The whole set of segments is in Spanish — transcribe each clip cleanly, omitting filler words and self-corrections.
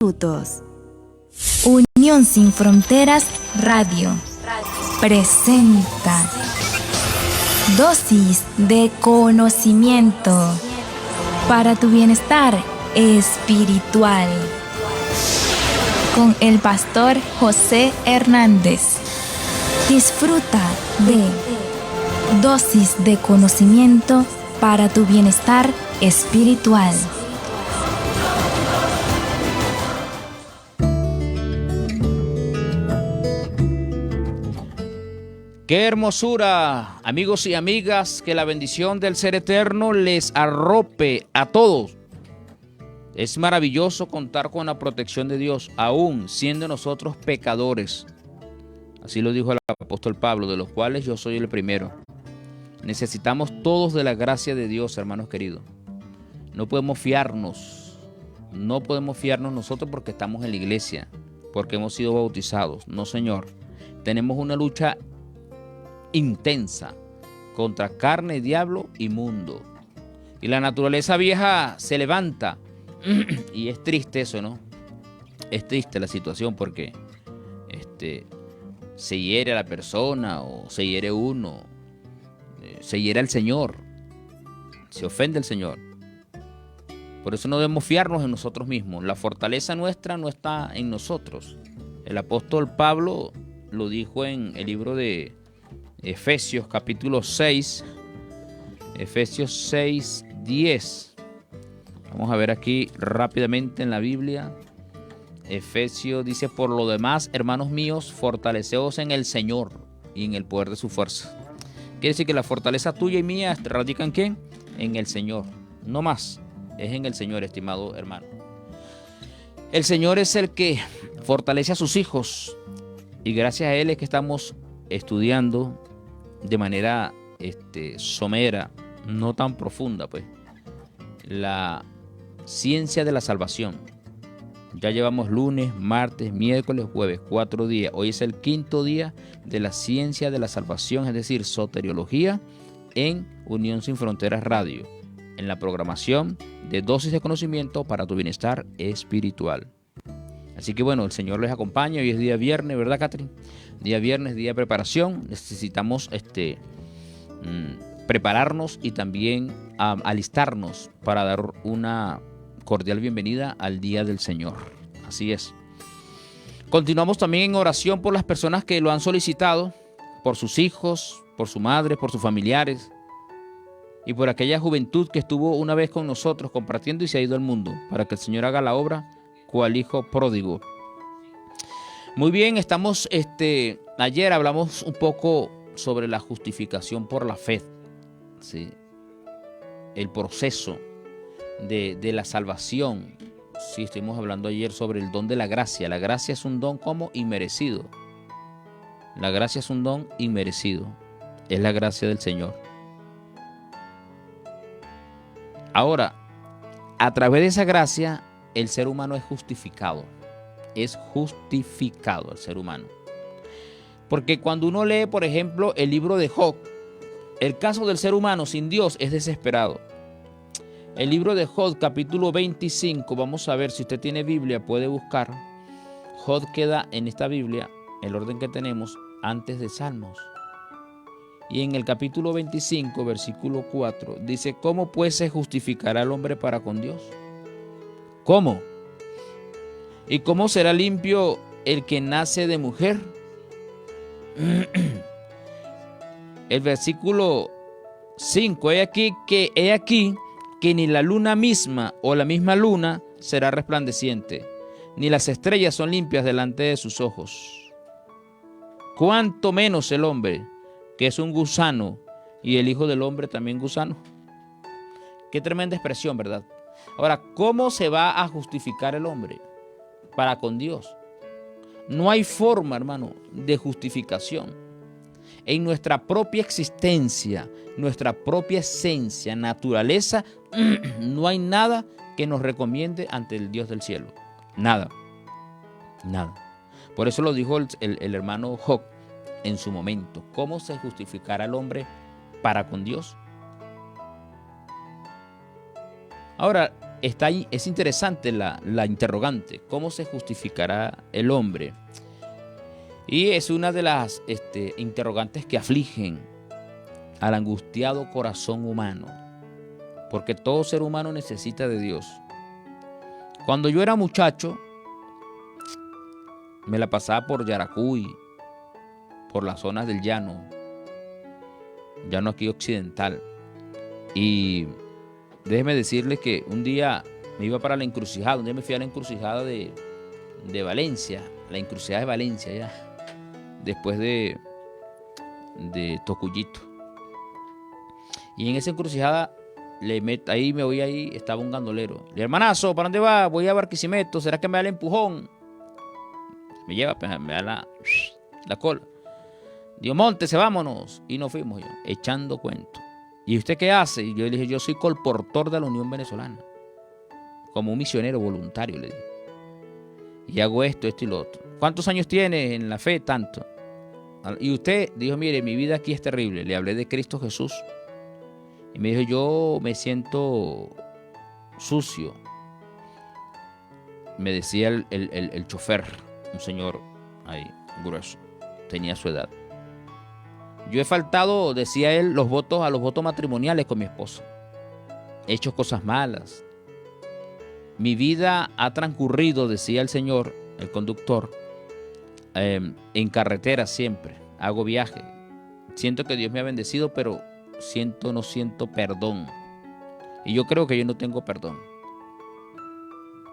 minutos. Unión Sin Fronteras Radio presenta dosis de conocimiento para tu bienestar espiritual con el pastor José Hernández. Disfruta de dosis de conocimiento para tu bienestar espiritual. ¡Qué hermosura! Amigos y amigas, que la bendición del Ser Eterno les arrope a todos. Es maravilloso contar con la protección de Dios, aún siendo nosotros pecadores. Así lo dijo el apóstol Pablo, de los cuales yo soy el primero. Necesitamos todos de la gracia de Dios, hermanos queridos. No podemos fiarnos nosotros porque estamos en la iglesia, porque hemos sido bautizados. No, Señor. Tenemos una lucha intensa contra carne, diablo y mundo. Y la naturaleza vieja se levanta. Y es triste eso, ¿no? Es triste la situación porque se hiere a la persona o se hiere uno, se hiere al Señor, se ofende al Señor. Por eso no debemos fiarnos en nosotros mismos. La fortaleza nuestra no está en nosotros. El apóstol Pablo lo dijo en el libro de Efesios capítulo 6, Efesios 6, 10. Vamos a ver aquí rápidamente en la Biblia. Efesios dice: por lo demás, hermanos míos, fortaleceos en el Señor y en el poder de su fuerza. Quiere decir que la fortaleza tuya y mía radica en ¿qué? En el Señor, no más. Es en el Señor, estimado hermano. El Señor es el que fortalece a sus hijos y gracias a Él es que estamos estudiando de manera somera, no tan profunda, pues, la ciencia de la salvación. Ya llevamos lunes, martes, miércoles, jueves, 4 días. Hoy es el 5.º día de la ciencia de la salvación, es decir, soteriología, en Unión Sin Fronteras Radio, en la programación de dosis de conocimiento para tu bienestar espiritual. Así que bueno, el Señor les acompaña. Hoy es día viernes, ¿verdad, Catherine? Día viernes, día de preparación. Necesitamos prepararnos y también alistarnos para dar una cordial bienvenida al día del Señor. Así es. Continuamos también en oración por las personas que lo han solicitado, por sus hijos, por su madre, por sus familiares y por aquella juventud que estuvo una vez con nosotros compartiendo y se ha ido al mundo, para que el Señor haga la obra cual hijo pródigo. Muy bien, estamos, ayer hablamos un poco sobre la justificación por la fe, ¿sí? El proceso de la salvación. Sí, estuvimos hablando ayer sobre el don de la gracia. La gracia es un don como inmerecido. La gracia es un don inmerecido. Es la gracia del Señor. Ahora, a través de esa gracia, el ser humano es justificado. Es justificado el ser humano. Porque cuando uno lee, por ejemplo, el libro de Job, el caso del ser humano sin Dios es desesperado. El libro de Job, capítulo 25, vamos a ver, si usted tiene Biblia, puede buscar. Job queda en esta Biblia, el orden que tenemos, antes de Salmos. Y en el capítulo 25, versículo 4, dice: ¿cómo pues se justificará el hombre para con Dios? ¿Cómo? ¿Y cómo será limpio el que nace de mujer? El versículo 5, he aquí que ni la luna misma o la misma luna será resplandeciente, ni las estrellas son limpias delante de sus ojos. ¿Cuánto menos el hombre, que es un gusano, y el Hijo del Hombre también gusano? Qué tremenda expresión, ¿verdad? Ahora, ¿cómo se va a justificar el hombre para con Dios? No hay forma, hermano, de justificación. En nuestra propia existencia, nuestra propia esencia, naturaleza, no hay nada que nos recomiende ante el Dios del cielo. Nada. Nada. Por eso lo dijo el hermano Job en su momento. ¿Cómo se justificará el hombre para con Dios? Ahora, es interesante la interrogante. ¿Cómo se justificará el hombre? Y es una de las interrogantes que afligen al angustiado corazón humano, porque todo ser humano necesita de Dios. Cuando yo era muchacho, me la pasaba por Yaracuy, por las zonas del llano aquí occidental. Y déjeme decirles que un día me iba para la encrucijada, un día me fui a la encrucijada de Valencia, la encrucijada de Valencia ya, después de Tocuyito. Y en esa encrucijada, ahí estaba un gandolero. Le dije, hermanazo, ¿para dónde va? Voy a Barquisimeto, ¿será que me da el empujón? Me lleva, me da la cola. Digo, móntese, vámonos. Y nos fuimos, echando cuento. ¿Y usted qué hace? Y yo le dije, yo soy colportor de la Unión Venezolana. Como un misionero voluntario, le dije. Y hago esto y lo otro. ¿Cuántos años tiene en la fe? Tanto. Y usted dijo, mire, mi vida aquí es terrible. Le hablé de Cristo Jesús. Y me dijo, yo me siento sucio. Me decía el chofer, un señor ahí, grueso. Tenía su edad. Yo he faltado, decía él, a los votos matrimoniales con mi esposa. He hecho cosas malas. Mi vida ha transcurrido, decía el señor, el conductor, en carretera siempre. Hago viaje. Siento que Dios me ha bendecido, pero no siento perdón. Y yo creo que yo no tengo perdón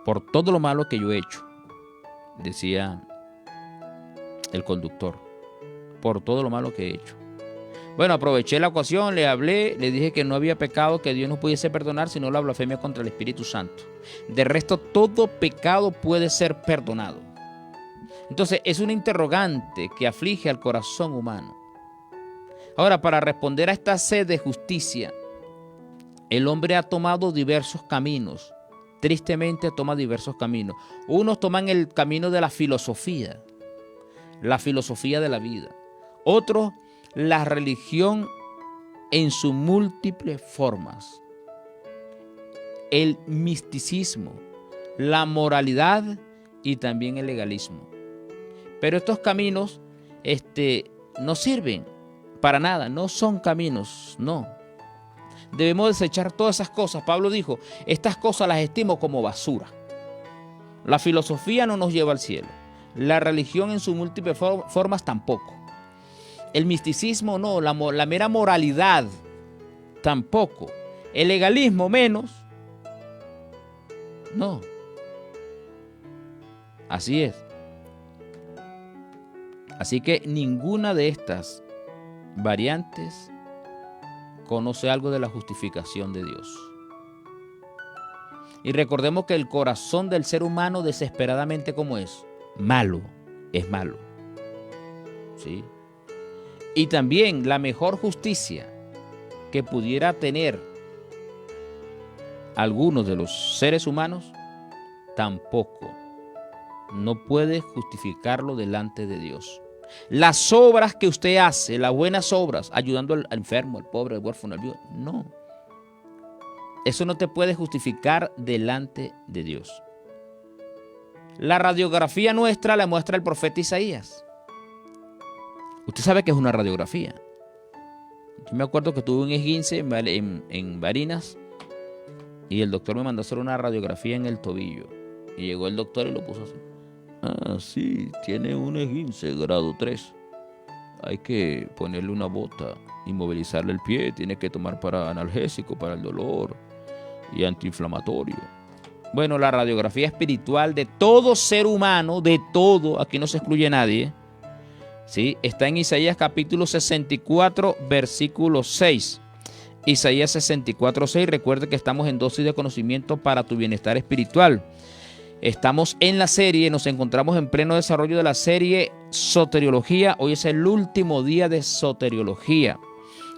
por todo lo malo que yo he hecho, decía el conductor. Por todo lo malo que he hecho. Bueno, aproveché la ocasión, le hablé, le dije que no había pecado que Dios no pudiese perdonar, sino la blasfemia contra el Espíritu Santo. De resto, todo pecado puede ser perdonado. Entonces, es una interrogante que aflige al corazón humano. Ahora, para responder a esta sed de justicia, el hombre ha tomado diversos caminos. Tristemente toma diversos caminos. Unos toman el camino de la filosofía de la vida. Otros, la religión en sus múltiples formas. El misticismo, la moralidad y también el legalismo. Pero estos caminos no sirven para nada, no son caminos, no. Debemos desechar todas esas cosas. Pablo dijo, estas cosas las estimo como basura. La filosofía no nos lleva al cielo. La religión en sus múltiples formas tampoco. El misticismo no, la mera moralidad tampoco. El legalismo menos. No. Así es. Así que ninguna de estas variantes conoce algo de la justificación de Dios. Y recordemos que el corazón del ser humano desesperadamente, ¿cómo es? Malo, es malo. ¿Sí? Y también la mejor justicia que pudiera tener algunos de los seres humanos, tampoco. No puede justificarlo delante de Dios. Las obras que usted hace, las buenas obras, ayudando al enfermo, al pobre, al huérfano, al viudo, no. Eso no te puede justificar delante de Dios. La radiografía nuestra la muestra el profeta Isaías. Usted sabe que es una radiografía. Yo me acuerdo que tuve un esguince en Barinas y el doctor me mandó a hacer una radiografía en el tobillo. Y llegó el doctor y lo puso así. Ah, sí, tiene un esguince grado 3. Hay que ponerle una bota, inmovilizarle el pie, tiene que tomar para analgésico, para el dolor y antiinflamatorio. Bueno, la radiografía espiritual de todo ser humano, de todo, aquí no se excluye nadie, ¿sí? Está en Isaías capítulo 64, versículo 6. Isaías 64, 6. Recuerde que estamos en dosis de conocimiento para tu bienestar espiritual. Estamos en la serie, nos encontramos en pleno desarrollo de la serie Soteriología. Hoy es el último día de Soteriología.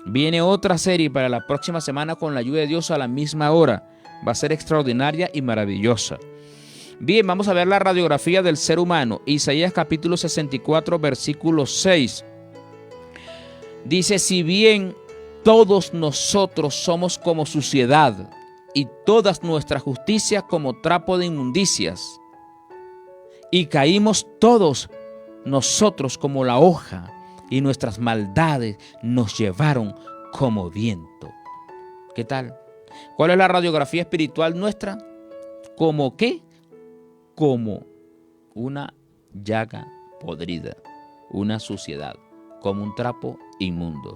Viene otra serie para la próxima semana con la ayuda de Dios a la misma hora. Va a ser extraordinaria y maravillosa. Bien, vamos a ver la radiografía del ser humano. Isaías capítulo 64, versículo 6. Dice, si bien todos nosotros somos como suciedad, y todas nuestras justicias como trapo de inmundicias. Y caímos todos nosotros como la hoja, y nuestras maldades nos llevaron como viento. ¿Qué tal? ¿Cuál es la radiografía espiritual nuestra? ¿Como qué? Como una llaga podrida, una suciedad, como un trapo inmundo,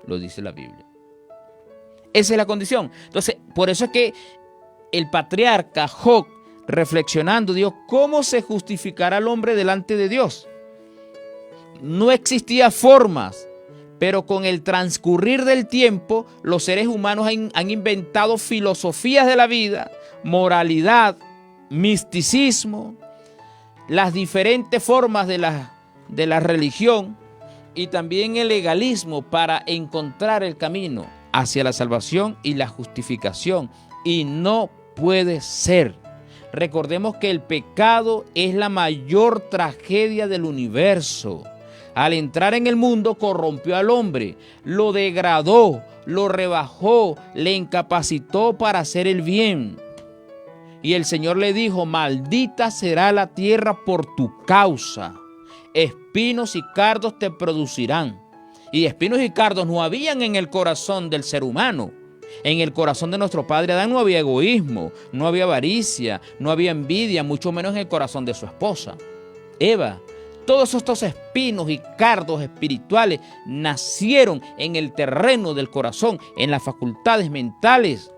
lo dice la Biblia. Esa es la condición. Entonces, por eso es que el patriarca Job, reflexionando, dijo, ¿cómo se justificará el hombre delante de Dios? No existía formas, pero con el transcurrir del tiempo, los seres humanos han inventado filosofías de la vida, moralidad, misticismo, las diferentes formas de la religión y también el legalismo para encontrar el camino hacia la salvación y la justificación. Y no puede ser. Recordemos que el pecado es la mayor tragedia del universo. Al entrar en el mundo corrompió al hombre, lo degradó, lo rebajó, le incapacitó para hacer el bien. Y el Señor le dijo, maldita será la tierra por tu causa. Espinos y cardos te producirán. Y espinos y cardos no habían en el corazón del ser humano. En el corazón de nuestro padre Adán no había egoísmo, no había avaricia, no había envidia, mucho menos en el corazón de su esposa, Eva. Todos estos espinos y cardos espirituales nacieron en el terreno del corazón, en las facultades mentales,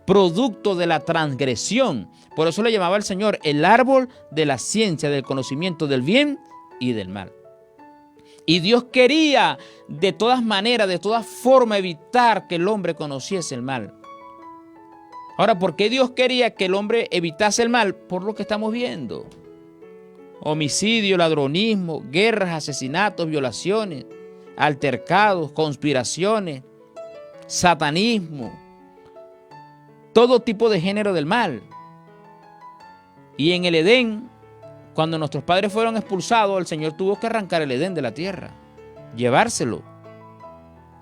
producto de la transgresión. Por eso le llamaba el Señor el árbol de la ciencia, del conocimiento del bien y del mal. Y Dios quería de todas maneras, de todas formas, evitar que el hombre conociese el mal. Ahora, ¿por qué Dios quería que el hombre evitase el mal? Por lo que estamos viendo. Homicidio, ladronismo, guerras, asesinatos, violaciones, altercados, conspiraciones, satanismo, todo tipo de género del mal. Y en el Edén, cuando nuestros padres fueron expulsados, el Señor tuvo que arrancar el Edén de la tierra, llevárselo.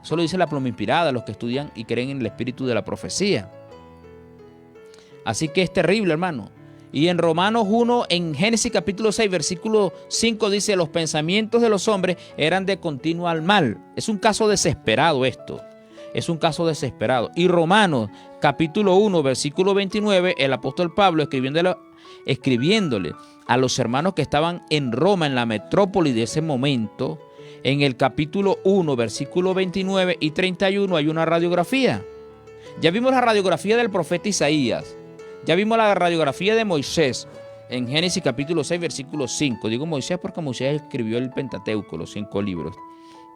Eso lo dice la pluma inspirada, los que estudian y creen en el espíritu de la profecía. Así que es terrible, hermano. Y en Romanos 1, en Génesis capítulo 6, versículo 5 dice, los pensamientos de los hombres eran de continuo al mal. Es un caso desesperado esto. Es un caso desesperado. Y Romanos capítulo 1, versículo 29, el apóstol Pablo escribiéndole a los hermanos que estaban en Roma, en la metrópoli de ese momento, en el capítulo 1, versículo 29 y 31 hay una radiografía. Ya vimos la radiografía del profeta Isaías. Ya vimos la radiografía de Moisés en Génesis capítulo 6, versículo 5. Digo Moisés porque Moisés escribió el Pentateuco, los 5 libros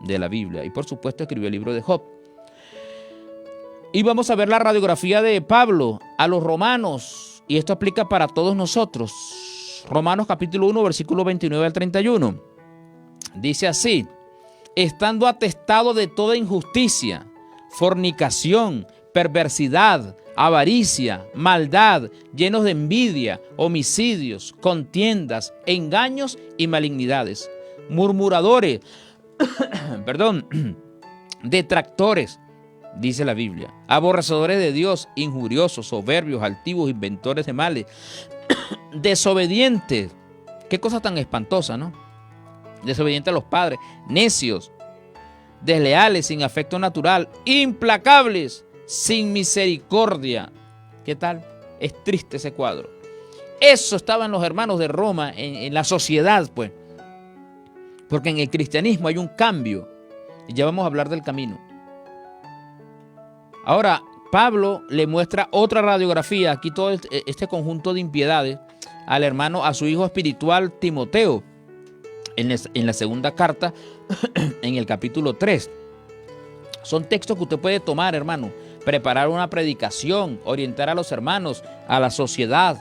de la Biblia. Y por supuesto escribió el libro de Job. Y vamos a ver la radiografía de Pablo a los romanos. Y esto aplica para todos nosotros. Romanos capítulo 1, versículo 29 al 31. Dice así, estando atestado de toda injusticia, fornicación, perversidad, avaricia, maldad, llenos de envidia, homicidios, contiendas, engaños y malignidades, murmuradores, detractores, dice la Biblia, aborrecedores de Dios, injuriosos, soberbios, altivos, inventores de males, desobedientes. Qué cosa tan espantosa, ¿no? Desobedientes a los padres, necios, desleales, sin afecto natural, implacables, sin misericordia. ¿Qué tal? Es triste ese cuadro. Eso estaban los hermanos de Roma en la sociedad, pues. Porque en el cristianismo hay un cambio. Y ya vamos a hablar del camino. Ahora, Pablo le muestra otra radiografía, aquí todo este conjunto de impiedades, al hermano, a su hijo espiritual Timoteo, en la segunda carta, en el capítulo 3. Son textos que usted puede tomar, hermano, preparar una predicación, orientar a los hermanos, a la sociedad.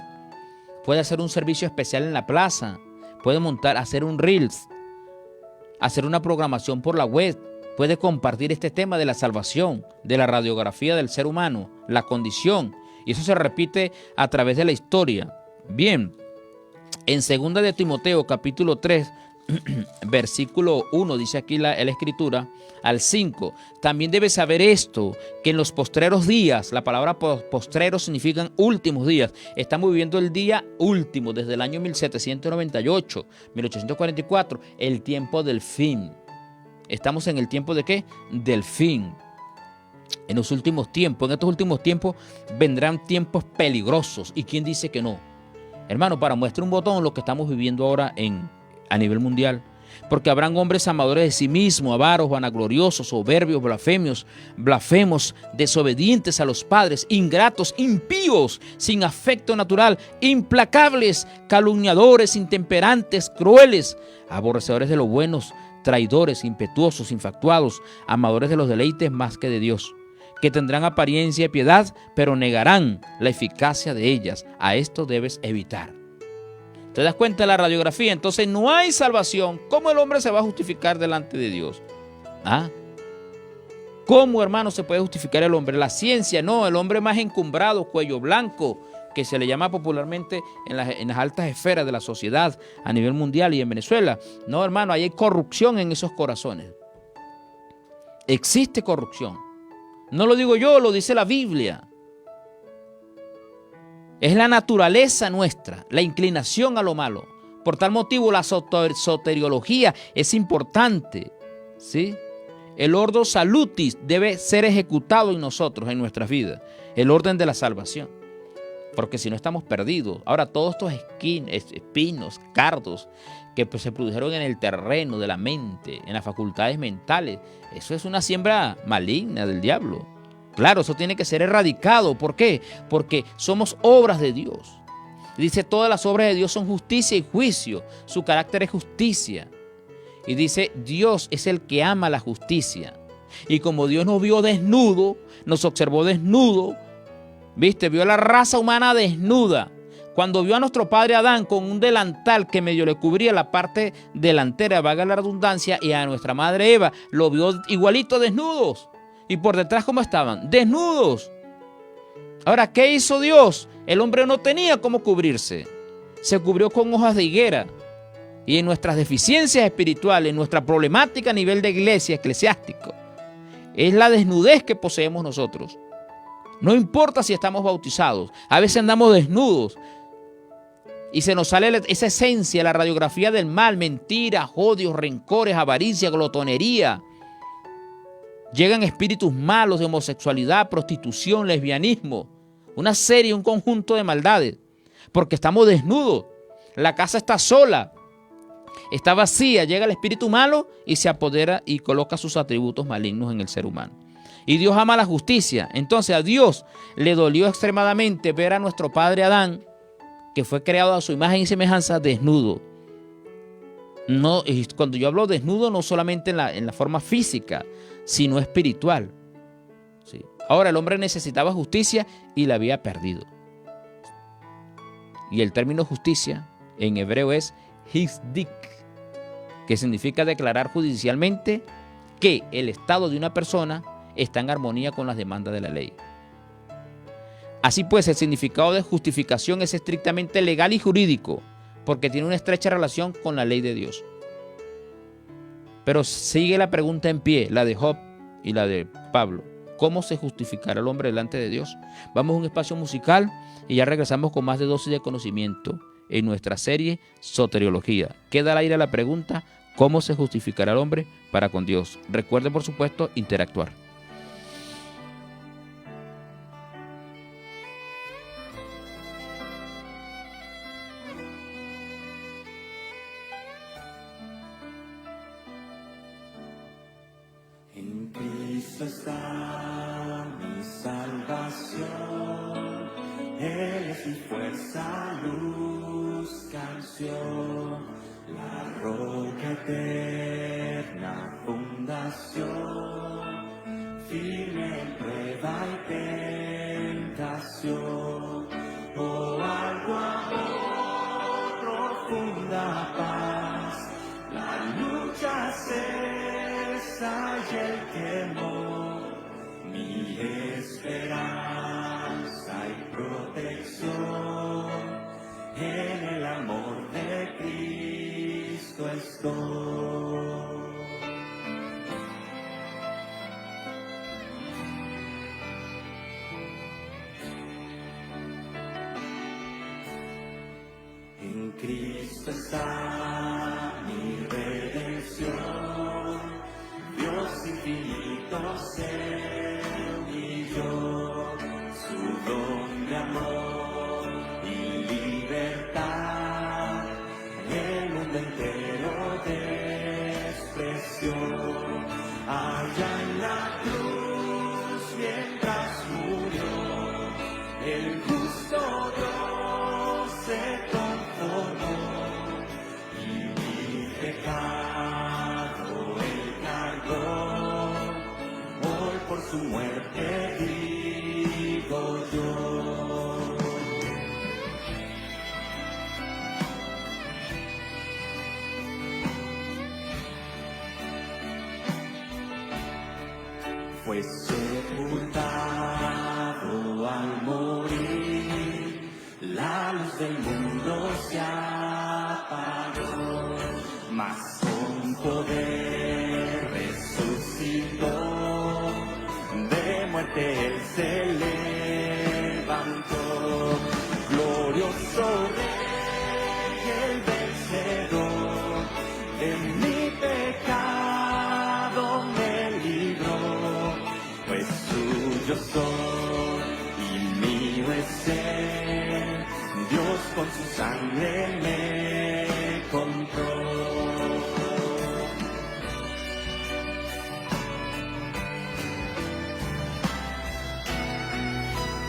Puede hacer un servicio especial en la plaza, puede hacer un Reels, hacer una programación por la web, puede compartir este tema de la salvación, de la radiografía del ser humano, la condición, y eso se repite a través de la historia. Bien, en 2 de Timoteo capítulo 3 versículo 1, dice aquí la escritura, al 5. También debes saber esto, que en los postreros días, la palabra postreros significan últimos días. Estamos viviendo el día último desde el año 1798, 1844, el tiempo del fin. Estamos en el tiempo ¿de qué? Del fin. En los últimos tiempos, en estos últimos tiempos vendrán tiempos peligrosos. ¿Y quién dice que no? Hermano, para muestra un botón lo que estamos viviendo ahora a nivel mundial. Porque habrán hombres amadores de sí mismos, avaros, vanagloriosos, soberbios, blasfemos, desobedientes a los padres, ingratos, impíos, sin afecto natural, implacables, calumniadores, intemperantes, crueles, aborrecedores de lo buenos, traidores, impetuosos, infatuados, amadores de los deleites más que de Dios, que tendrán apariencia de piedad, pero negarán la eficacia de ellas. A esto debes evitar. ¿Te das cuenta de la radiografía? Entonces no hay salvación. ¿Cómo el hombre se va a justificar delante de Dios? ¿Ah? ¿Cómo, hermano, se puede justificar el hombre? La ciencia, no. El hombre más encumbrado, cuello blanco, que se le llama popularmente en las altas esferas de la sociedad a nivel mundial y en Venezuela. No, hermano, ahí hay corrupción en esos corazones. Existe corrupción. No lo digo yo, lo dice la Biblia. Es la naturaleza nuestra, la inclinación a lo malo. Por tal motivo, la soteriología es importante, ¿sí? El ordo salutis debe ser ejecutado en nosotros, en nuestras vidas. El orden de la salvación. Porque si no estamos perdidos. Ahora, todos estos espinos, cardos, que pues se produjeron en el terreno de la mente, en las facultades mentales, eso es una siembra maligna del diablo. Claro, eso tiene que ser erradicado. ¿Por qué? Porque somos obras de Dios. Dice, todas las obras de Dios son justicia y juicio. Su carácter es justicia. Y dice, Dios es el que ama la justicia. Y como Dios nos vio desnudo, nos observó desnudo, ¿viste? Vio a la raza humana desnuda. Cuando vio a nuestro padre Adán con un delantal que medio le cubría la parte delantera, valga la redundancia, y a nuestra madre Eva lo vio igualito desnudos. Y por detrás, ¿cómo estaban? Desnudos. Ahora, ¿qué hizo Dios? El hombre no tenía cómo cubrirse. Se cubrió con hojas de higuera. Y en nuestras deficiencias espirituales, en nuestra problemática a nivel de iglesia, eclesiástico, es la desnudez que poseemos nosotros. No importa si estamos bautizados. A veces andamos desnudos. Y se nos sale esa esencia, la radiografía del mal, mentiras, odios, rencores, avaricia, glotonería. Llegan espíritus malos de homosexualidad, prostitución, lesbianismo, una serie, un conjunto de maldades, porque estamos desnudos. La casa está sola, está vacía, llega el espíritu malo y se apodera y coloca sus atributos malignos en el ser humano. Y Dios ama la justicia. Entonces a Dios le dolió extremadamente ver a nuestro padre Adán, que fue creado a su imagen y semejanza, desnudo. No, y cuando yo hablo desnudo, no solamente en la forma física, sino espiritual. ¿Sí? Ahora el hombre necesitaba justicia y la había perdido. Y el término justicia en hebreo es hisdik, que significa declarar judicialmente que el estado de una persona está en armonía con las demandas de la ley. Así pues, el significado de justificación es estrictamente legal y jurídico, porque tiene una estrecha relación con la ley de Dios. Pero sigue la pregunta en pie, la de Job y la de Pablo. ¿Cómo se justificará el hombre delante de Dios? Vamos a un espacio musical y ya regresamos con más de dosis de conocimiento en nuestra serie Soteriología. Queda al aire la pregunta, ¿cómo se justificará el hombre para con Dios? Recuerden, por supuesto, interactuar. En Cristo está mi salvación, Él es mi fuerza, luz, canción, la roca eterna, fundación, firme en prueba y tentación, oh algo amor, profunda paz, la lucha cesa y el temor, mi esperanza y protección, en el amor de Cristo el estoy. En Cristo está mi redención, Dios infinito se humilló, su don de amor y libertad, el mundo entero despreció. Allá en la cruz mientras murió, el justo Dios se conformó y mi pecado él cargó. Hoy por su muerte vivo yo. Fue sepultado al morir, la luz del mundo se apagó, mas con poder resucitó, de muerte él se levantó, glorioso Rey, el vencedor, de mi pecado me libró, pues suyo soy y mío es él, Dios con su sangre me compró.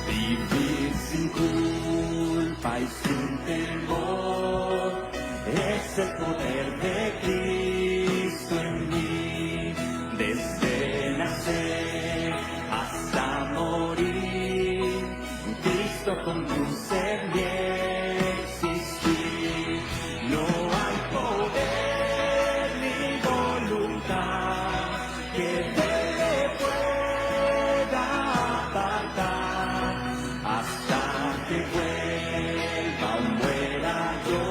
Vivir sin culpa y sin temor es el poder de Cristo en mí, desde nacer hasta morir, Cristo conduce mi existir. No hay poder ni voluntad que de él pueda apartar, hasta que vuelva o muera yo,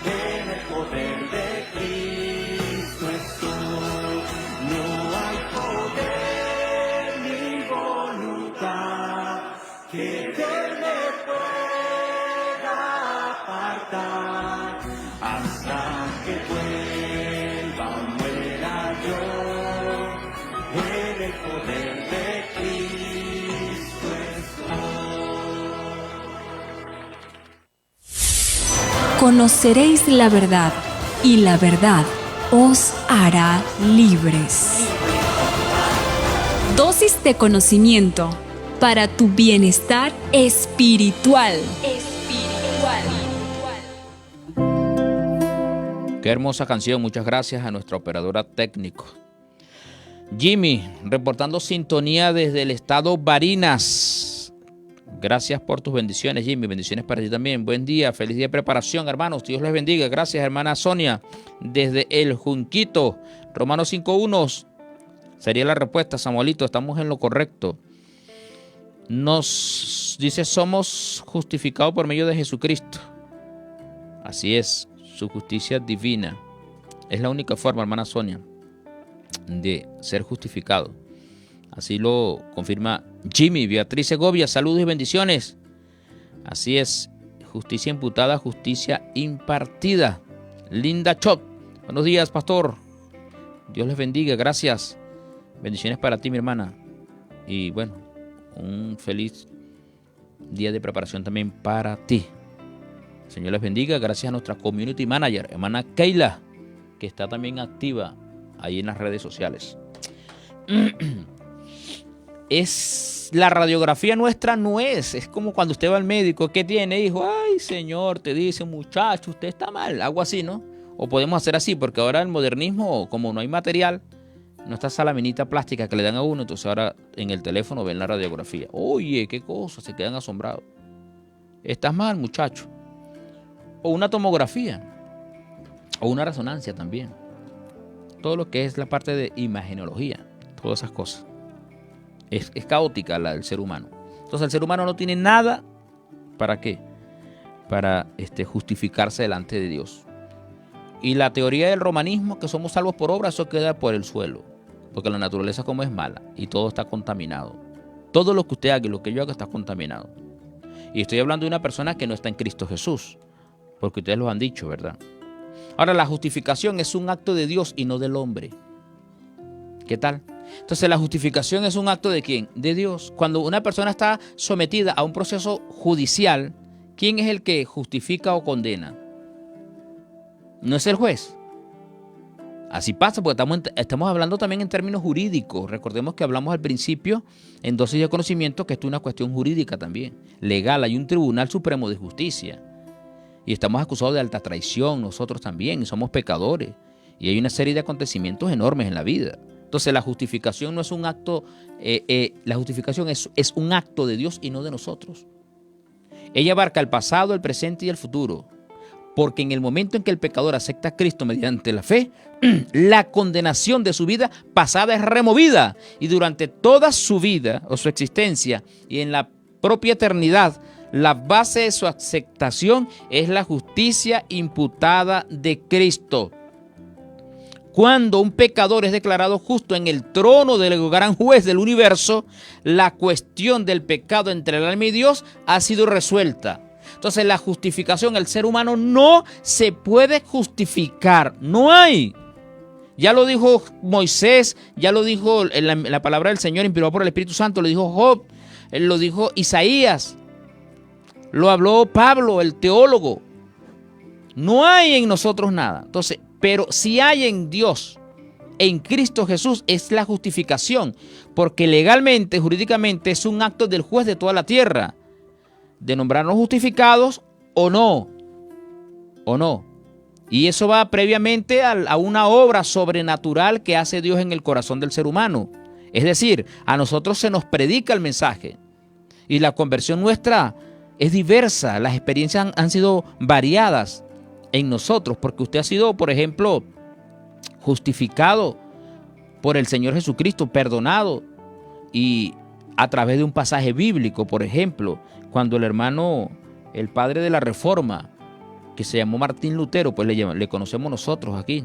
en el poder de Cristo estoy. No hay poder ni voluntad que de él me pueda apartar, hasta que vuelva o muera yo, en el poder de Cristo estoy. Conoceréis la verdad, y la verdad os hará libres. Dosis de conocimiento para tu bienestar espiritual. Qué hermosa canción, muchas gracias a nuestra operadora técnico. Jimmy, reportando sintonía desde el estado Barinas. Gracias por tus bendiciones, Jimmy. Bendiciones para ti también. Buen día, feliz día de preparación, hermanos. Dios les bendiga. Gracias, hermana Sonia, desde el Junquito. Romanos 5:1 sería la respuesta, Samuelito. Estamos en lo correcto. Nos dice, somos justificados por medio de Jesucristo. Así es, su justicia divina. Es la única forma, hermana Sonia, de ser justificado. Así lo confirma Jimmy. Beatriz Segovia, saludos y bendiciones. Así es, justicia imputada, justicia impartida. Linda Chop, buenos días, pastor. Dios les bendiga, gracias. Bendiciones para ti, mi hermana. Y bueno, un feliz día de preparación también para ti. Señor les bendiga, gracias a nuestra community manager, hermana Keila, que está también activa ahí en las redes sociales. La radiografía nuestra no es como cuando usted va al médico, ¿qué tiene, hijo? Ay, señor, te dice, muchacho, usted está mal, algo así, ¿no? O podemos hacer así, porque ahora el modernismo, como no hay material, no está esa laminita plástica que le dan a uno, entonces ahora en el teléfono ven la radiografía. Oye, qué cosa, se quedan asombrados. Estás mal, muchacho. O una tomografía, o una resonancia también. Todo lo que es la parte de imagenología, todas esas cosas. Es caótica la del ser humano. Entonces el ser humano no tiene nada, ¿para qué? Para justificarse delante de Dios. Y la teoría del romanismo, que somos salvos por obra, eso queda por el suelo. Porque la naturaleza como es mala y todo está contaminado. Todo lo que usted haga y lo que yo haga está contaminado. Y estoy hablando de una persona que no está en Cristo Jesús. Porque ustedes lo han dicho, ¿verdad? Ahora, la justificación es un acto de Dios y no del hombre. ¿Qué tal? Entonces, la justificación es un acto ¿de quién? De Dios. Cuando una persona está sometida a un proceso judicial, ¿quién es el que justifica o condena? No es el juez. Así pasa, porque estamos hablando también en términos jurídicos. Recordemos que hablamos al principio en dosis de conocimiento que esto es una cuestión jurídica también, legal. Hay un Tribunal Supremo de Justicia y estamos acusados de alta traición nosotros también, y somos pecadores. Y hay una serie de acontecimientos enormes en la vida. Entonces la justificación no es un acto, la justificación es un acto de Dios y no de nosotros. Ella abarca el pasado, el presente y el futuro. Porque en el momento en que el pecador acepta a Cristo mediante la fe, la condenación de su vida pasada es removida. Y durante toda su vida o su existencia y en la propia eternidad, la base de su aceptación es la justicia imputada de Cristo. Cuando un pecador es declarado justo en el trono del gran juez del universo, la cuestión del pecado entre el alma y Dios ha sido resuelta. Entonces la justificación, el ser humano no se puede justificar, no hay. Ya lo dijo Moisés, ya lo dijo la palabra del Señor inspirada por el Espíritu Santo, lo dijo Job, lo dijo Isaías, lo habló Pablo, el teólogo. No hay en nosotros nada. Entonces, pero si hay en Dios, en Cristo Jesús, es la justificación, porque legalmente, jurídicamente, es un acto del juez de toda la tierra, de nombrarnos justificados o no. Y eso va previamente a una obra sobrenatural que hace Dios en el corazón del ser humano. Es decir, a nosotros se nos predica el mensaje y la conversión nuestra es diversa. Las experiencias han sido variadas en nosotros, porque usted ha sido, por ejemplo, justificado por el Señor Jesucristo, perdonado, y a través de un pasaje bíblico, por ejemplo, cuando el padre de la Reforma, que se llamó Martín Lutero, pues le conocemos nosotros aquí,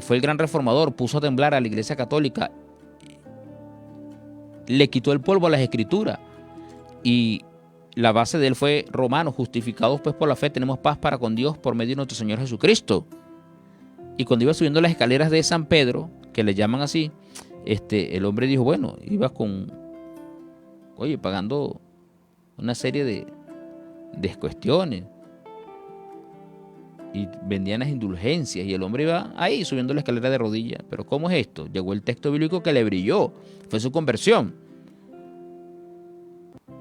fue el gran reformador, puso a temblar a la Iglesia Católica, le quitó el polvo a las Escrituras, y la base de él fue Romanos: justificados pues por la fe tenemos paz para con Dios por medio de nuestro Señor Jesucristo. Y cuando iba subiendo las escaleras de San Pedro, que le llaman así, el hombre dijo, bueno, iba pagando una serie de cuestiones y vendían las indulgencias, y el hombre iba ahí subiendo la escalera de rodillas. Pero ¿cómo es esto? Llegó el texto bíblico que le brilló, fue su conversión.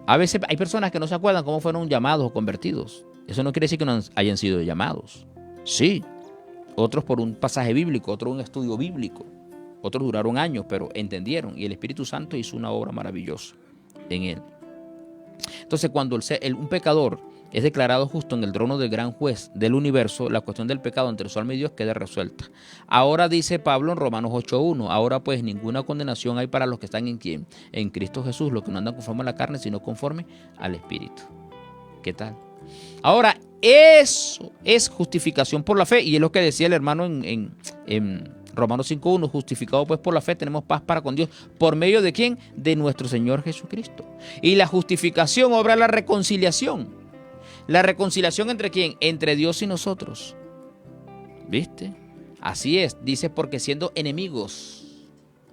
A veces hay personas que no se acuerdan cómo fueron llamados o convertidos. Eso no quiere decir que no hayan sido llamados. Sí, otros por un pasaje bíblico, otros un estudio bíblico, otros duraron años, pero entendieron, y el Espíritu Santo hizo una obra maravillosa en él. Entonces, cuando un pecador es declarado justo en el trono del gran juez del universo, la cuestión del pecado entre su alma y Dios queda resuelta. Ahora dice Pablo en Romanos 8:1, ahora pues ninguna condenación hay para los que están en ¿quién? En Cristo Jesús, los que no andan conforme a la carne, sino conforme al Espíritu. ¿Qué tal? Ahora, eso es justificación por la fe, y es lo que decía el hermano en Romanos 5:1, justificado pues por la fe tenemos paz para con Dios, ¿por medio de quién? De nuestro Señor Jesucristo. Y la justificación obra la reconciliación. ¿La reconciliación entre quién? Entre Dios y nosotros. ¿Viste? Así es, dice, porque siendo enemigos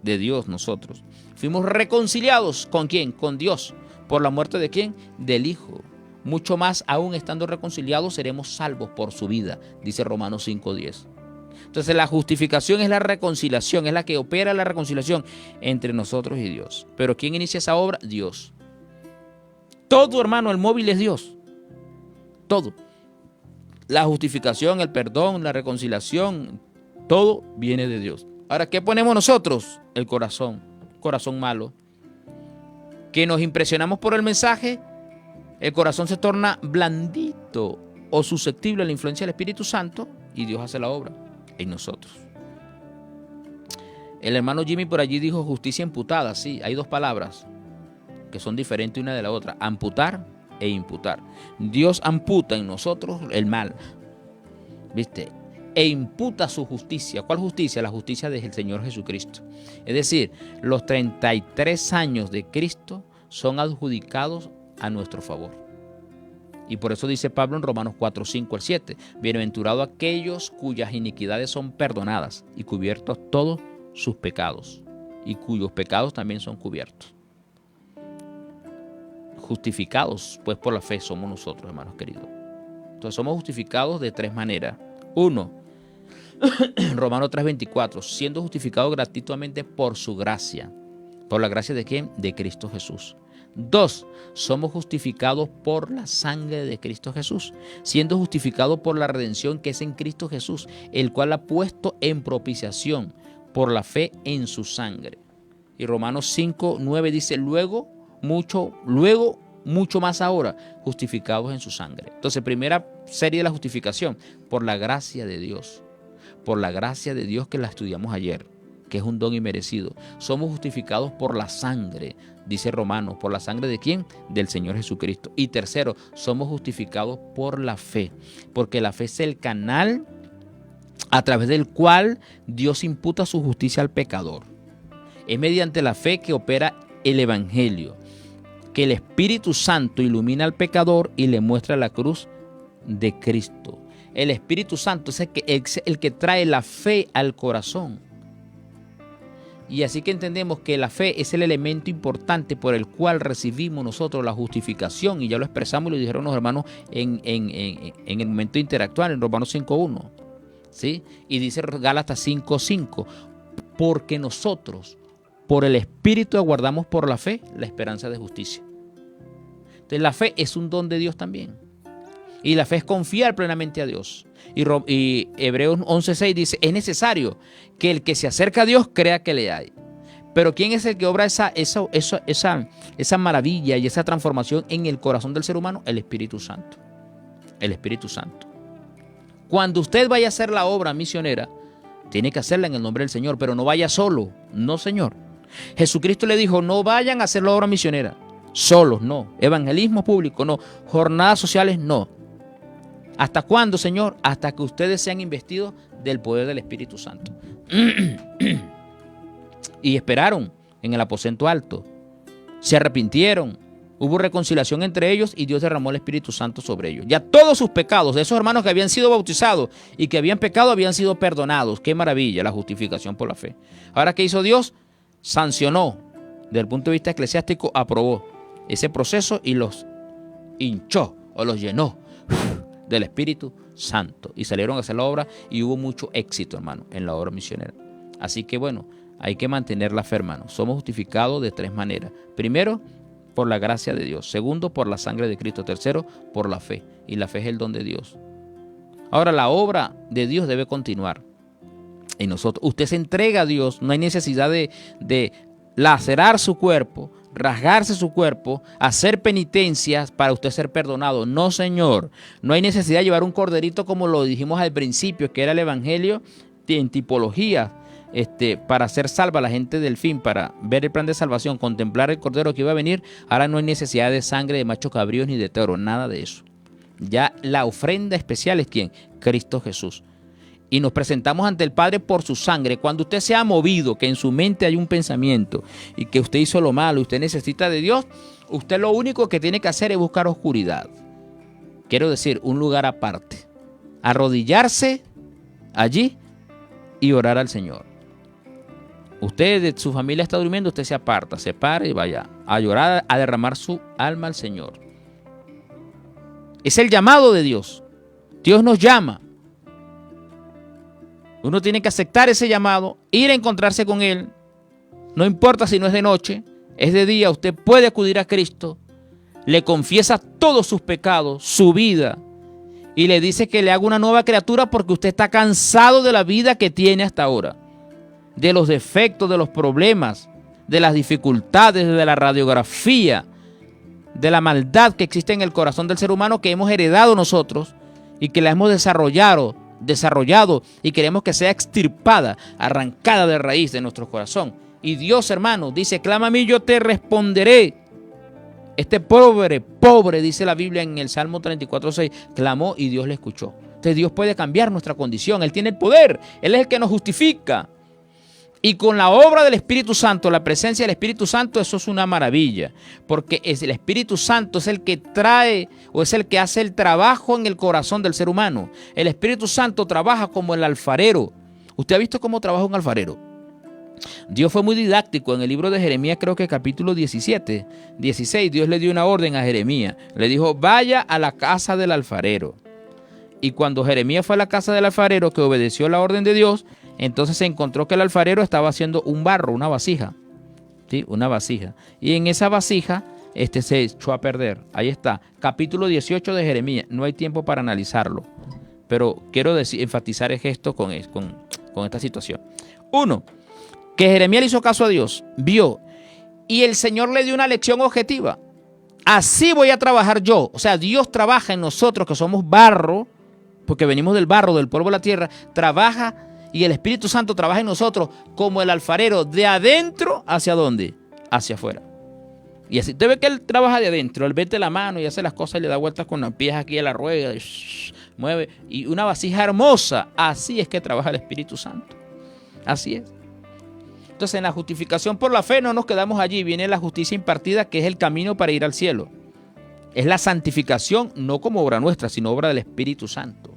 de Dios nosotros, fuimos reconciliados ¿con quién? Con Dios. ¿Por la muerte de quién? Del Hijo. Mucho más aún estando reconciliados seremos salvos por su vida, dice Romanos 5:10. Entonces la justificación es la reconciliación, es la que opera la reconciliación entre nosotros y Dios. ¿Pero quién inicia esa obra? Dios. Todo, hermano, el móvil es Dios. Todo. La justificación, el perdón, la reconciliación, todo viene de Dios. Ahora, ¿qué ponemos nosotros? El corazón malo. Que nos impresionamos por el mensaje, el corazón se torna blandito o susceptible a la influencia del Espíritu Santo y Dios hace la obra en nosotros. El hermano Jimmy por allí dijo justicia imputada. Sí, hay dos palabras que son diferentes una de la otra: amputar e imputar. Dios amputa en nosotros el mal, ¿viste? e imputa su justicia. ¿Cuál justicia? La justicia del Señor Jesucristo. Es decir, los 33 años de Cristo son adjudicados a nuestro favor. Y por eso dice Pablo en Romanos 4, 5 al 7, bienaventurados aquellos cuyas iniquidades son perdonadas y cubiertos todos sus pecados, y cuyos pecados también son cubiertos. Justificados pues por la fe somos nosotros, hermanos queridos. Entonces somos justificados de tres maneras. Uno, Romanos 3:24, siendo justificados gratuitamente por su gracia. ¿Por la gracia de quién? De Cristo Jesús. 2. Somos justificados por la sangre de Cristo Jesús, siendo justificados por la redención que es en Cristo Jesús, el cual ha puesto en propiciación por la fe en su sangre. Y Romanos 5:9 dice, luego mucho más ahora, justificados en su sangre. Entonces, primera serie de la justificación, por la gracia de Dios. Por la gracia de Dios que la estudiamos ayer, que es un don inmerecido. Somos justificados por la sangre, dice Romanos. ¿Por la sangre de quién? Del Señor Jesucristo. Y tercero, somos justificados por la fe, porque la fe es el canal a través del cual Dios imputa su justicia al pecador. Es mediante la fe que opera el Evangelio, que el Espíritu Santo ilumina al pecador y le muestra la cruz de Cristo. El Espíritu Santo es el que trae la fe al corazón. Y así que entendemos que la fe es el elemento importante por el cual recibimos nosotros la justificación. Y ya lo expresamos y lo dijeron los hermanos en el momento de interactuar en Romanos 5:1. ¿Sí? Y dice Gálatas 5:5. Porque nosotros, por el Espíritu, aguardamos por la fe la esperanza de justicia. Entonces la fe es un don de Dios también. Y la fe es confiar plenamente a Dios. Y Hebreos 11:6 dice, es necesario que el que se acerca a Dios crea que le hay. Pero ¿quién es el que obra esa maravilla y esa transformación en el corazón del ser humano? El Espíritu Santo. El Espíritu Santo. Cuando usted vaya a hacer la obra misionera, tiene que hacerla en el nombre del Señor, pero no vaya solo. No, Señor. Jesucristo le dijo, no vayan a hacer la obra misionera solos, no. Evangelismo público, no. Jornadas sociales, no. ¿Hasta cuándo, Señor? Hasta que ustedes sean investidos del poder del Espíritu Santo. Y esperaron en el aposento alto. Se arrepintieron. Hubo reconciliación entre ellos y Dios derramó el Espíritu Santo sobre ellos. Ya todos sus pecados de esos hermanos que habían sido bautizados y que habían pecado habían sido perdonados. ¡Qué maravilla! La justificación por la fe. Ahora, ¿qué hizo Dios? Sancionó. Desde el punto de vista eclesiástico, aprobó ese proceso y los hinchó o los llenó del Espíritu Santo. Y salieron a hacer la obra y hubo mucho éxito, hermano, en la obra misionera. Así que bueno, hay que mantener la fe, hermano. Somos justificados de tres maneras. Primero, por la gracia de Dios. Segundo, por la sangre de Cristo. Tercero, por la fe. Y la fe es el don de Dios. Ahora, la obra de Dios debe continuar en nosotros. Usted se entrega a Dios. No hay necesidad de lacerar su cuerpo, rasgarse su cuerpo, hacer penitencias para usted ser perdonado. No, Señor. No hay necesidad de llevar un corderito como lo dijimos al principio, que era el Evangelio en tipología. Para ser salva la gente del fin, para ver el plan de salvación, contemplar el Cordero que iba a venir. Ahora no hay necesidad de sangre de macho cabríos ni de toro, nada de eso. Ya la ofrenda especial es ¿quién? Cristo Jesús. Y nos presentamos ante el Padre por su sangre. Cuando usted se ha movido, que en su mente hay un pensamiento y que usted hizo lo malo, usted necesita de Dios, usted lo único que tiene que hacer es buscar oscuridad. Quiero decir, un lugar aparte. Arrodillarse allí y orar al Señor. Usted, su familia está durmiendo, usted se aparta, se para y vaya a llorar, a derramar su alma al Señor. Es el llamado de Dios. Dios nos llama. Uno tiene que aceptar ese llamado, ir a encontrarse con Él. No importa si no es de noche, es de día, usted puede acudir a Cristo, le confiesa todos sus pecados, su vida, y le dice que le haga una nueva criatura porque usted está cansado de la vida que tiene hasta ahora. De los defectos, de los problemas, de las dificultades, de la radiografía, de la maldad que existe en el corazón del ser humano que hemos heredado nosotros y que la hemos desarrollado y queremos que sea extirpada, arrancada de raíz de nuestro corazón. Y Dios, hermano, dice, clama a mí, yo te responderé. Este pobre, dice la Biblia en el Salmo 34:6, clamó y Dios le escuchó. Entonces Dios puede cambiar nuestra condición. Él tiene el poder. Él es el que nos justifica. Y con la obra del Espíritu Santo, la presencia del Espíritu Santo, eso es una maravilla. Porque el Espíritu Santo es el que trae o es el que hace el trabajo en el corazón del ser humano. El Espíritu Santo trabaja como el alfarero. ¿Usted ha visto cómo trabaja un alfarero? Dios fue muy didáctico. En el libro de Jeremías, creo que capítulo 16, Dios le dio una orden a Jeremías. Le dijo, vaya a la casa del alfarero. Y cuando Jeremías fue a la casa del alfarero, que obedeció la orden de Dios, entonces se encontró que el alfarero estaba haciendo un barro, una vasija. ¿Sí? Una vasija. Y en esa vasija se echó a perder. Ahí está. Capítulo 18 de Jeremías. No hay tiempo para analizarlo. Pero quiero enfatizar esto con esta situación. 1. Que Jeremías le hizo caso a Dios. Vio. Y el Señor le dio una lección objetiva. Así voy a trabajar yo. O sea, Dios trabaja en nosotros que somos barro. Porque venimos del barro, del polvo de la tierra. Trabaja. Y el Espíritu Santo trabaja en nosotros como el alfarero, de adentro hacia dónde, hacia afuera. Y así usted ve que él trabaja de adentro, él mete la mano y hace las cosas y le da vueltas con las pies aquí a la rueda, y mueve, y una vasija hermosa. Así es que trabaja el Espíritu Santo. Así es. Entonces, en la justificación por la fe no nos quedamos allí, viene la justicia impartida, que es el camino para ir al cielo. Es la santificación, no como obra nuestra, sino obra del Espíritu Santo.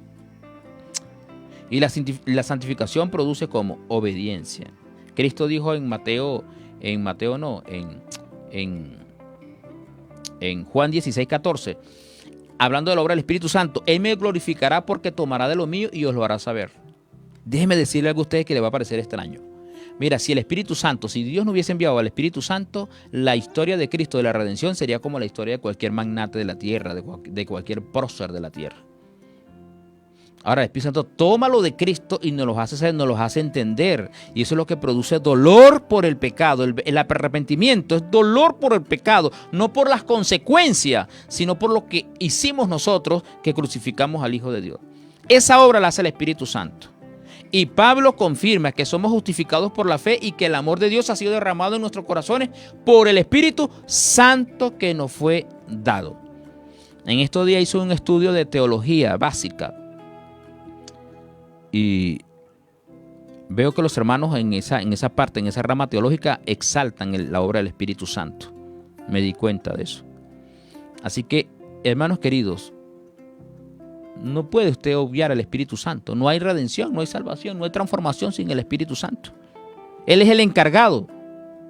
Y la santificación produce como obediencia. Cristo dijo en Juan 16:14, hablando de la obra del Espíritu Santo, Él me glorificará porque tomará de lo mío y os lo hará saber. Déjeme decirle algo a ustedes que le va a parecer extraño. Mira, si Dios no hubiese enviado al Espíritu Santo, la historia de Cristo de la redención sería como la historia de cualquier magnate de la tierra, de cualquier prócer de la tierra. Ahora el Espíritu Santo toma lo de Cristo y nos los hace entender. Y eso es lo que produce dolor por el pecado. El arrepentimiento es dolor por el pecado, no por las consecuencias, sino por lo que hicimos nosotros que crucificamos al Hijo de Dios. Esa obra la hace el Espíritu Santo. Y Pablo confirma que somos justificados por la fe y que el amor de Dios ha sido derramado en nuestros corazones por el Espíritu Santo que nos fue dado. En estos días hice un estudio de teología básica. Y veo que los hermanos en esa parte, en esa rama teológica, exaltan la obra del Espíritu Santo. Me di cuenta de eso. Así que, hermanos queridos, no puede usted obviar al Espíritu Santo. No hay redención, no hay salvación, no hay transformación sin el Espíritu Santo. Él es el encargado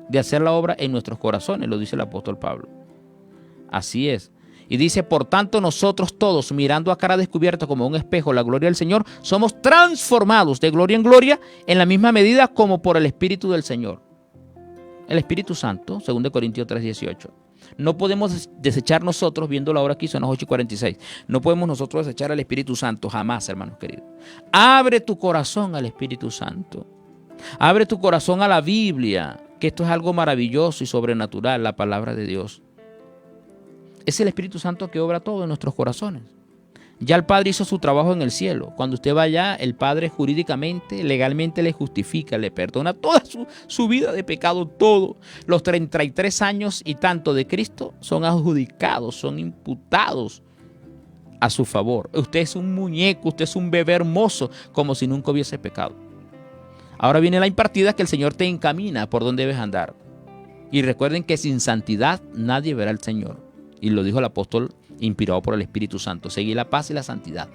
de hacer la obra en nuestros corazones, lo dice el apóstol Pablo. Así es. Y dice, por tanto nosotros todos, mirando a cara descubierta como un espejo la gloria del Señor, somos transformados de gloria en gloria en la misma medida como por el Espíritu del Señor. El Espíritu Santo, 2 Corintios 3:18. No podemos desechar nosotros, viendo la hora aquí, son las 8:46. No podemos nosotros desechar al Espíritu Santo, jamás, hermanos queridos. Abre tu corazón al Espíritu Santo. Abre tu corazón a la Biblia, que esto es algo maravilloso y sobrenatural, la palabra de Dios. Es el Espíritu Santo que obra todo en nuestros corazones. Ya el Padre hizo su trabajo en el cielo. Cuando usted va allá, el Padre jurídicamente, legalmente le justifica, le perdona toda su vida de pecado, todo. Los 33 años y tanto de Cristo son adjudicados, son imputados a su favor. Usted es un muñeco, usted es un bebé hermoso, como si nunca hubiese pecado. Ahora viene la impartida que el Señor te encamina por donde debes andar. Y recuerden que sin santidad nadie verá al Señor. Y lo dijo el apóstol inspirado por el Espíritu Santo. Seguir la paz y la santidad,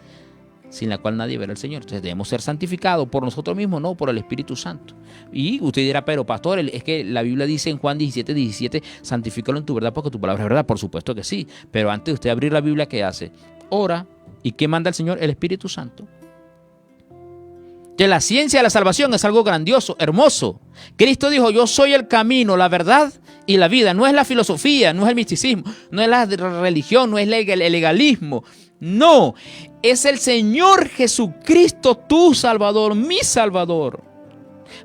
sin la cual nadie verá al Señor. Entonces debemos ser santificados por nosotros mismos, no por el Espíritu Santo. Y usted dirá, pero pastor, es que la Biblia dice en Juan 17:17, santifícalo en tu verdad porque tu palabra es verdad. Por supuesto que sí. Pero antes de usted abrir la Biblia, ¿qué hace? Ora. ¿Y qué manda el Señor? El Espíritu Santo. Que la ciencia de la salvación es algo grandioso, hermoso. Cristo dijo, yo soy el camino, la verdad y la vida. No es la filosofía, no es el misticismo, no es la religión, no es el legalismo. No, es el Señor Jesucristo, tu Salvador, mi Salvador.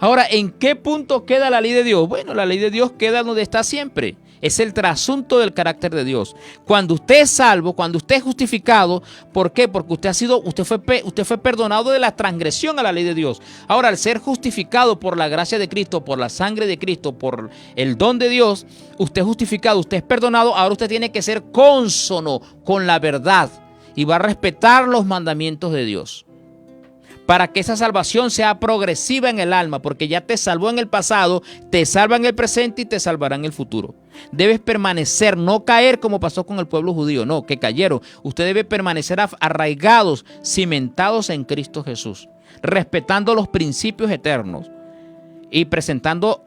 Ahora, ¿en qué punto queda la ley de Dios? Bueno, la ley de Dios queda donde está siempre. Es el trasunto del carácter de Dios. Cuando usted es salvo, cuando usted es justificado, ¿por qué? Porque usted fue perdonado de la transgresión a la ley de Dios. Ahora, al ser justificado por la gracia de Cristo, por la sangre de Cristo, por el don de Dios, usted es justificado, usted es perdonado. Ahora usted tiene que ser cónsono con la verdad. y va a respetar los mandamientos de Dios. Para que esa salvación sea progresiva en el alma, porque ya te salvó en el pasado, te salva en el presente y te salvará en el futuro. Debes permanecer, no caer como pasó con el pueblo judío, no, que cayeron. Usted debe permanecer arraigados, cimentados en Cristo Jesús, respetando los principios eternos y presentando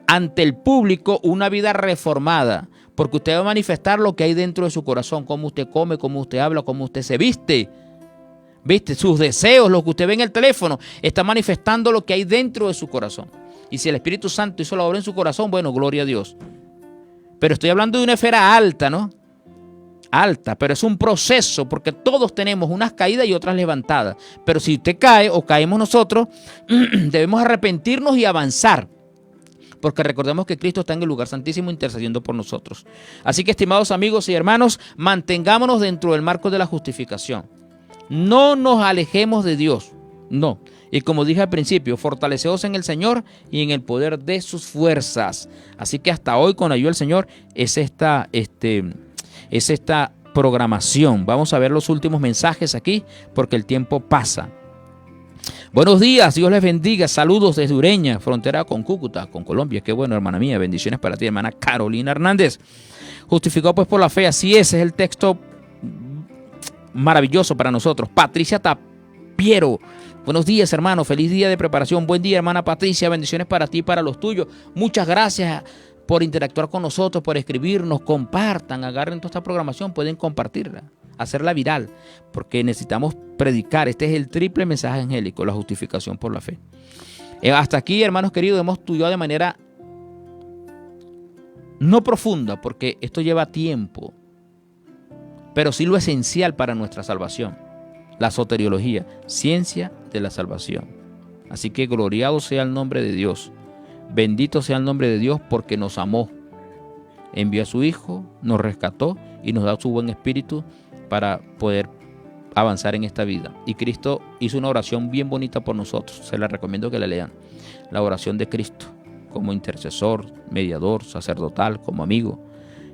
ante el público una vida reformada, porque usted va a manifestar lo que hay dentro de su corazón, cómo usted come, cómo usted habla, cómo usted se viste. ¿Viste? Sus deseos, lo que usted ve en el teléfono, está manifestando lo que hay dentro de su corazón. Y si el Espíritu Santo hizo la obra en su corazón, bueno, gloria a Dios. Pero estoy hablando de una esfera alta, ¿no? Alta, pero es un proceso, porque todos tenemos unas caídas y otras levantadas. Pero si usted cae o caemos nosotros, debemos arrepentirnos y avanzar. Porque recordemos que Cristo está en el lugar santísimo intercediendo por nosotros. Así que, estimados amigos y hermanos, mantengámonos dentro del marco de la justificación. No nos alejemos de Dios, no. Y como dije al principio, fortaleceos en el Señor y en el poder de sus fuerzas. Así que hasta hoy, con ayuda del Señor, es esta programación. Vamos a ver los últimos mensajes aquí, porque el tiempo pasa. Buenos días, Dios les bendiga. Saludos desde Ureña, frontera con Cúcuta, con Colombia. Qué bueno, hermana mía. Bendiciones para ti, hermana Carolina Hernández. Justificado pues por la fe. Así es el texto maravilloso para nosotros. Patricia Tapiero. Buenos días, hermano. Feliz día de preparación. Buen día, hermana Patricia. Bendiciones para ti y para los tuyos. Muchas gracias por interactuar con nosotros, por escribirnos. Compartan, agarren toda esta programación. Pueden compartirla, hacerla viral, porque necesitamos predicar. Este es el triple mensaje angélico, la justificación por la fe. Hasta aquí, hermanos queridos, hemos estudiado de manera no profunda, porque esto lleva tiempo, pero sí lo esencial para nuestra salvación. La soteriología, ciencia de la salvación. Así que gloriado sea el nombre de Dios. Bendito sea el nombre de Dios, porque nos amó. Envió a su Hijo, nos rescató y nos da su buen espíritu para poder avanzar en esta vida. Y Cristo hizo una oración bien bonita por nosotros. Se la recomiendo que la lean. La oración de Cristo, como intercesor, mediador, sacerdotal, como amigo.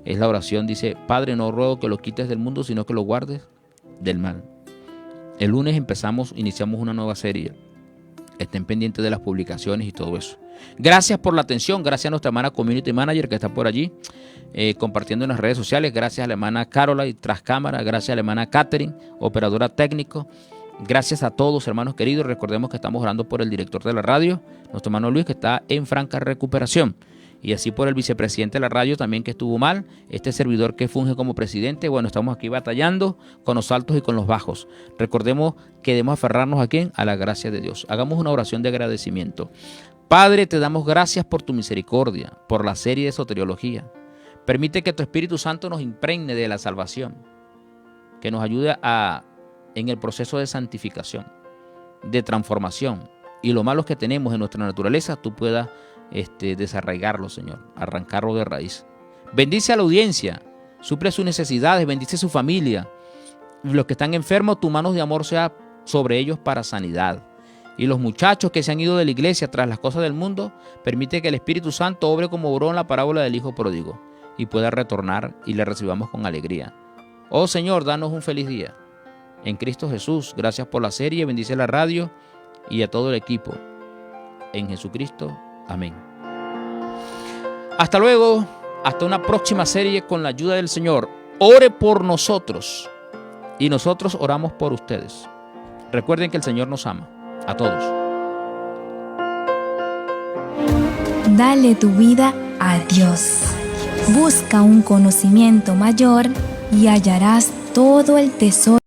Es la oración, dice: Padre, no ruego que lo quites del mundo, sino que lo guardes del mal. El lunes iniciamos una nueva serie. Estén pendientes de las publicaciones y todo eso. Gracias por la atención. Gracias a nuestra hermana Community Manager que está por allí compartiendo en las redes sociales. Gracias a la hermana Carola y tras cámara. Gracias a la hermana Catherine, operadora técnico. Gracias a todos, hermanos queridos. Recordemos que estamos orando por el director de la radio, nuestro hermano Luis, que está en franca recuperación. Y así por el vicepresidente de la radio también, que estuvo mal. Este servidor que funge como presidente. Bueno, estamos aquí batallando con los altos y con los bajos. Recordemos que debemos aferrarnos ¿a quién? A la gracia de Dios. Hagamos una oración de agradecimiento. Padre, te damos gracias por tu misericordia, por la serie de soteriología. Permite que tu Espíritu Santo nos impregne de la salvación, que nos ayude en el proceso de santificación, de transformación. Y lo malo que tenemos en nuestra naturaleza, tú puedas desarraigarlo, Señor, arrancarlo de raíz. Bendice a la audiencia, suple sus necesidades, bendice su familia. Los que están enfermos, tu mano de amor sea sobre ellos para sanidad. Y los muchachos que se han ido de la iglesia tras las cosas del mundo, permite que el Espíritu Santo obre como obró en la parábola del Hijo Pródigo y pueda retornar y le recibamos con alegría. Oh Señor, danos un feliz día. En Cristo Jesús, gracias por la serie, bendice la radio y a todo el equipo. En Jesucristo, amén. Hasta luego, hasta una próxima serie con la ayuda del Señor. Ore por nosotros y nosotros oramos por ustedes. Recuerden que el Señor nos ama. A todos. Dale tu vida a Dios. Busca un conocimiento mayor y hallarás todo el tesoro